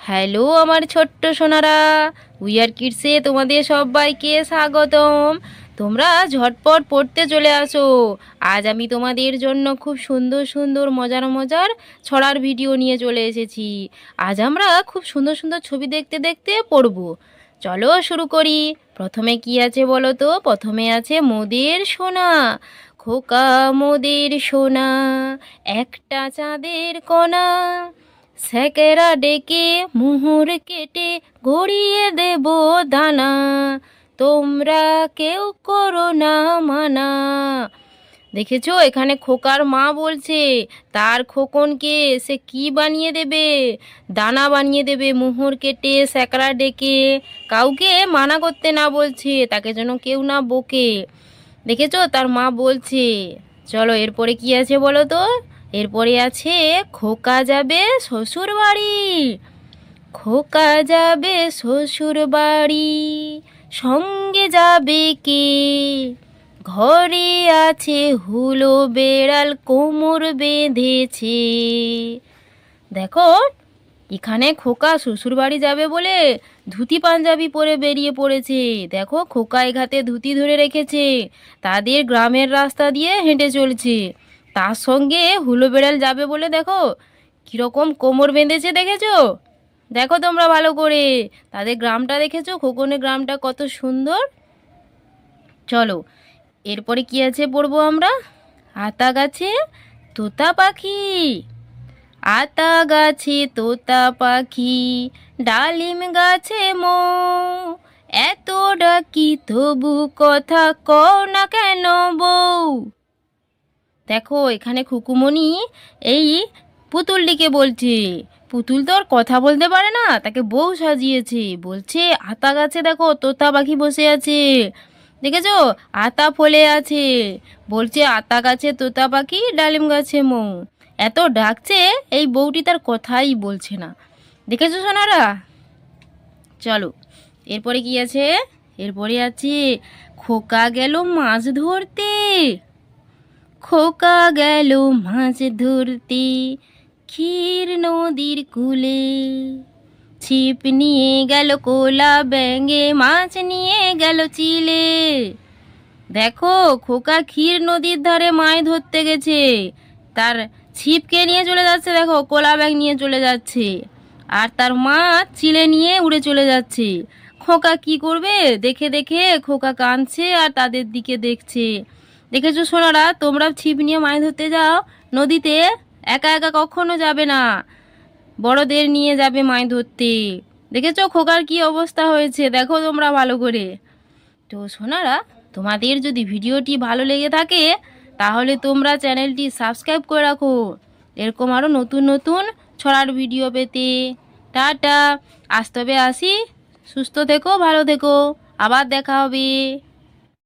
Hello আমার ছোট্ট Sonara, wear কিডসে তোমাদের সবাইকে স্বাগতম। তোমরা ঝটপট পড়তে চলে আসো। আজ আমি তোমাদের জন্য খুব সুন্দর সুন্দর মজার মজার ছড়ার ভিডিও নিয়ে চলে এসেছি। আজ আমরা খুব সুন্দর সুন্দর ছবি দেখতে দেখতে পড়ব। চলো শুরু করি। প্রথমে কি আছে বলো তো? প্রথমে আছে মোদের সোনা। খোকা মোদের সোনা, একটা চাঁদের কণা, স্যাকেরা ডেকে মুহুর কেটে গড়িয়ে দেব দানা, তোমরা কেউ করো না মানা। দেখেছো, এখানে খোকার মা বলছে তার খোকনকে সে কি বানিয়ে দেবে? দানা বানিয়ে দেবে, মুহুর কেটে স্যাকরা ডেকে। কাউকে মানা করতে না বলছে, তাকে যেন কেউ না বকে। দেখেছো, তার মা বলছে। চলো এরপরে কি আছে বলো তো? এরপরে আছে খোকা যাবে শ্বশুর বাড়ি। খোকা যাবে শ্বশুর বাড়ি, সঙ্গে যাবে কে? ঘরে আছে হুলো বেড়াল, কোমর বেঁধেছে। দেখো, এখানে খোকা শ্বশুর বাড়ি যাবে বলে ধুতি পাঞ্জাবি পরে বেরিয়ে পড়েছে। দেখো, খোকা এঘাতে ধুতি ধরে রেখেছে, তাদের গ্রামের রাস্তা দিয়ে হেঁটে চলছে। তার সঙ্গে হুলো বেড়াল যাবে বলে দেখো কীরকম কোমর বেঁধেছে, দেখেছো? দেখো তোমরা ভালো করে, তাদের গ্রামটা দেখেছো? খোকনের গ্রামটা কত সুন্দর। চলো এরপরে কি আছে পড়বো আমরা। আতা গাছে তোতা পাখি। আতা গাছে তোতা পাখি, ডালিম গাছে মৌ, এত ডাকি তবু কথা কও না কেন বউ। দেখো, এখানে খুকুমণি এই পুতুলটিকে বলছে। পুতুল তো আর কথা বলতে পারে না, তাকে বউ সাজিয়েছে। বলছে আতা গাছে দেখো তোতা পাখি বসে আছে, দেখেছো? আতা ফলে আছে। বলছে আতা গাছে তোতা পাখি, ডালিম গাছে মৌ। এত ডাকছে, এই বউটি তার কথাই বলছে না। দেখেছো সোনারা? চলো এরপরে কি আছে? এরপরে আছে খোকা গেল মাছ ধরতে। খোকা গেল মাছ ধরতে, ক্ষীর নদীর কূলে। ছিপ নিয়ে গেল কোলা ব্যাঙে, মাছ নিয়ে গেল চিলে। দেখো, খোকা ক্ষীর নদীর ধারে মাছ ধরতে গেছে, তার ছিপকে নিয়ে চলে যাচ্ছে, দেখো কোলা ব্যাঙ নিয়ে চলে যাচ্ছে, আর তার মা চিলে নিয়ে উড়ে চলে যাচ্ছে। খোকা কি করবে? দেখে দেখে খোকা কাঁদছে আর তাদের দিকে দেখছে। দেখেছো সোনারা, তোমরা ছিপ নিয়ে মাছ ধরতে যাও নদীতে, একা একা কখনো যাবে না, বড়দের নিয়ে যাবে মাছ ধরতে। দেখেছো খোকার কি অবস্থা হয়েছে? দেখো তোমরা ভালো করে। তো সোনারা, তোমাদের যদি ভিডিওটি ভালো লেগে থাকে তাহলে তোমরা চ্যানেলটি সাবস্ক্রাইব করে রাখো, এরকম আরও নতুন নতুন ছড়ার ভিডিও পেতে। টাটা, আজ তবে আসি। সুস্থ থেকো, ভালো থেকো, আবার দেখা হবে।